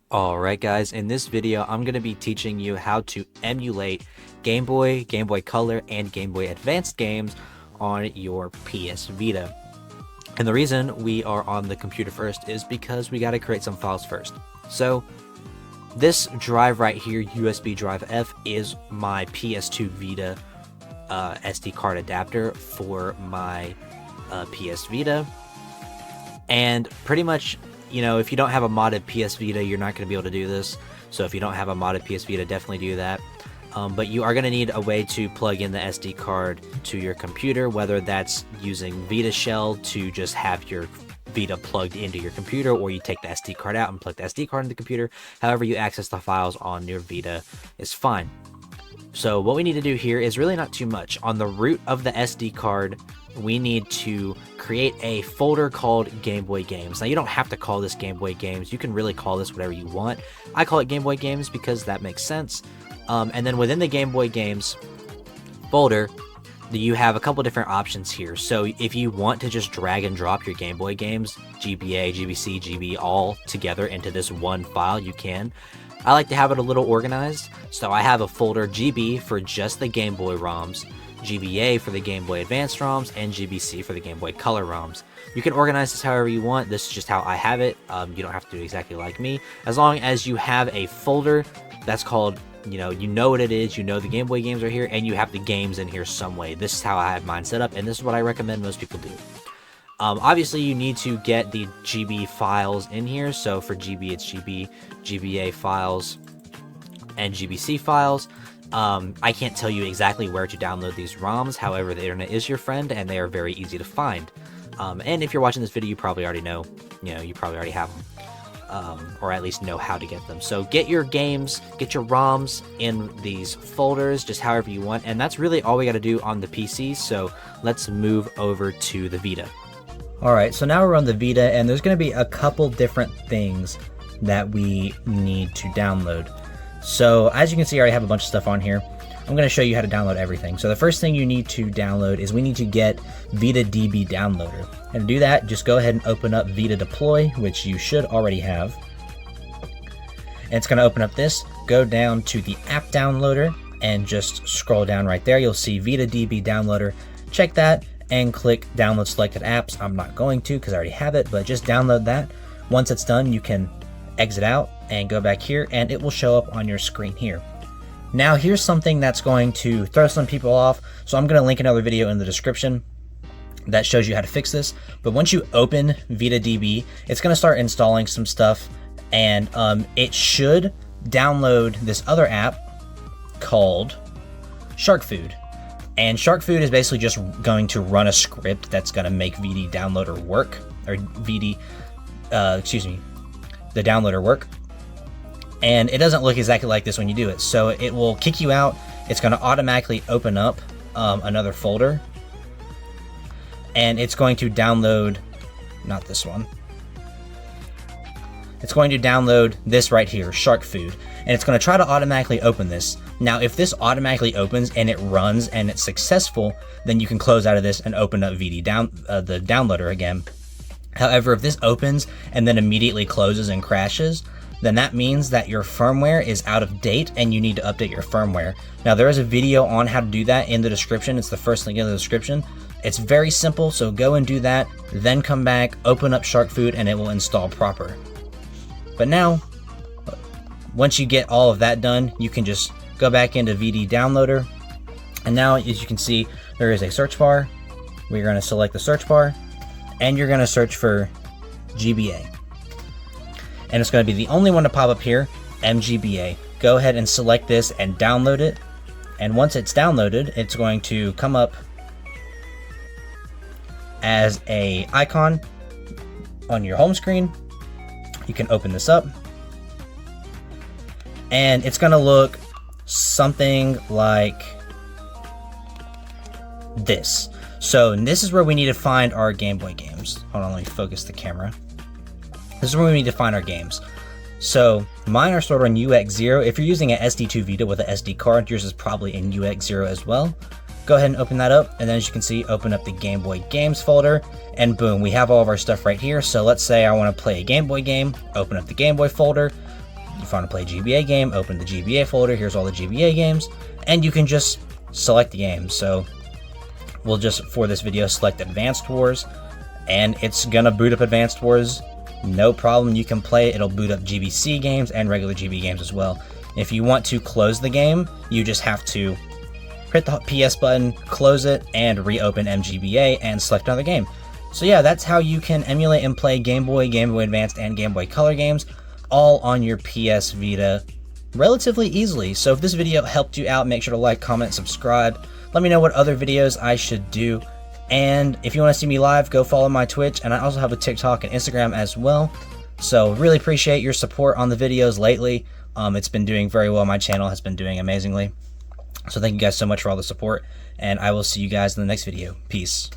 Alright guys, in this video I'm going to be teaching you how to emulate Game Boy, Game Boy Color, and Game Boy Advanced games on your PS Vita. And the reason we are on the computer first is because we got to create some files first. So this drive right here, USB drive F, is my PS2 Vita SD card adapter for my PS Vita. And pretty much, you know, if you don't have a modded PS Vita, you're not going to be able to do this. So if you don't have a modded PS Vita, definitely do that. But you are going to need a way to plug in the SD card to your computer, whether that's using Vita Shell to just have your Vita plugged into your computer, or you take the SD card out and plug the SD card into the computer. However you access the files on your Vita is fine. So what we need to do here is really not too much. On the root of the SD card, we need to create a folder called Game Boy Games. Now, you don't have to call this Game Boy Games. You can really call this whatever you want. I call it Game Boy Games because that makes sense. And then within the Game Boy Games folder, you have a couple different options here. So if you want to just drag and drop your Game Boy games, GBA, GBC, GB, all together into this one file, you can. I like to have it a little organized, so I have a folder GB for just the Game Boy ROMs, GBA for the Game Boy Advanced ROMs, and GBC for the Game Boy Color ROMs. You can organize this however you want. This is just how I have it. You don't have to do exactly like me. As long as you have a folder that's called, you know what it is, you know the Game Boy games are here, and you have the games in here some way. This is how I have mine set up, and this is what I recommend most people do. Obviously, you need to get the GB files in here. So for GB, it's GB, GBA files, and GBC files. I can't tell you exactly where to download these ROMs. However, the internet is your friend, and they are very easy to find. And if you're watching this video, you probably already know. You probably already have them, or at least know how to get them. So get your games, get your ROMs in these folders, just however you want. And that's really all we got to do on the PC. So let's move over to the Vita. Alright, so now we're on the Vita, and there's going to be a couple different things that we need to download. So as you can see, I already have a bunch of stuff on here. I'm going to show you how to download everything. So the first thing you need to download is we need to get VitaDB Downloader. And to do that, just go ahead and open up Vita Deploy, which you should already have. And it's going to open up this. Go down to the app downloader and just scroll down right there. You'll see VitaDB Downloader. Check that and click download selected apps. I'm not going to because I already have it, but just download that. Once it's done, you can exit out and go back here, and it will show up on your screen here. Now here's something that's going to throw some people off, so I'm going to link another video in the description that shows you how to fix this. But once you open VitaDB, it's going to start installing some stuff, and it should download this other app called Shark Food. And Shark Food is basically just going to run a script that's going to make VD Downloader work, or the downloader work. And it doesn't look exactly like this when you do it. So it will kick you out. It's going to automatically open up another folder. And it's going to download, not this one. It's going to download this right here, Shark Food. And it's going to try to automatically open this. Now, if this automatically opens and it runs and it's successful, then you can close out of this and open up the downloader again. However, if this opens and then immediately closes and crashes, then that means that your firmware is out of date and you need to update your firmware. Now, there is a video on how to do that in the description. It's the first link in the description. It's very simple, so go and do that, then come back, open up Shark Food, and it will install proper. But now, once you get all of that done, you can just go back into VD Downloader. And now, as you can see, there is a search bar. We're going to select the search bar, and you're going to search for GBA. And it's going to be the only one to pop up here, MGBA. Go ahead and select this and download it. And once it's downloaded, it's going to come up as an icon on your home screen. You can open this up. And it's going to look something like this. So this is where we need to find our Game Boy games. Hold on, let me focus the camera. This is where we need to find our games. So mine are stored on UX0. If you're using an SD2 Vita with an SD card, yours is probably in UX0 as well. Go ahead and open that up, and then as you can see, open up the Game Boy Games folder, and boom, we have all of our stuff right here. So let's say I want to play a Game Boy game, open up the Game Boy folder, find a play GBA game, open the GBA folder, here's all the GBA games, and you can just select the game. So we'll just, for this video, select Advanced Wars, and it's gonna boot up Advanced Wars, no problem. You can play it. It'll boot up GBC games and regular GB games as well. If you want to close the game, you just have to hit the PS button, close it, and reopen MGBA and select another game. So yeah, that's how you can emulate and play Game Boy, Game Boy Advanced, and Game Boy Color games all on your PS Vita relatively easily. So if this video helped you out, make sure to like, comment, subscribe. Let me know what other videos I should do. And if you want to see me live, go follow my Twitch, and I also have a TikTok and Instagram as well. So really appreciate your support on the videos lately. It's been doing very well. My channel has been doing amazingly. So thank you guys so much for all the support, and I will see you guys in the next video. Peace.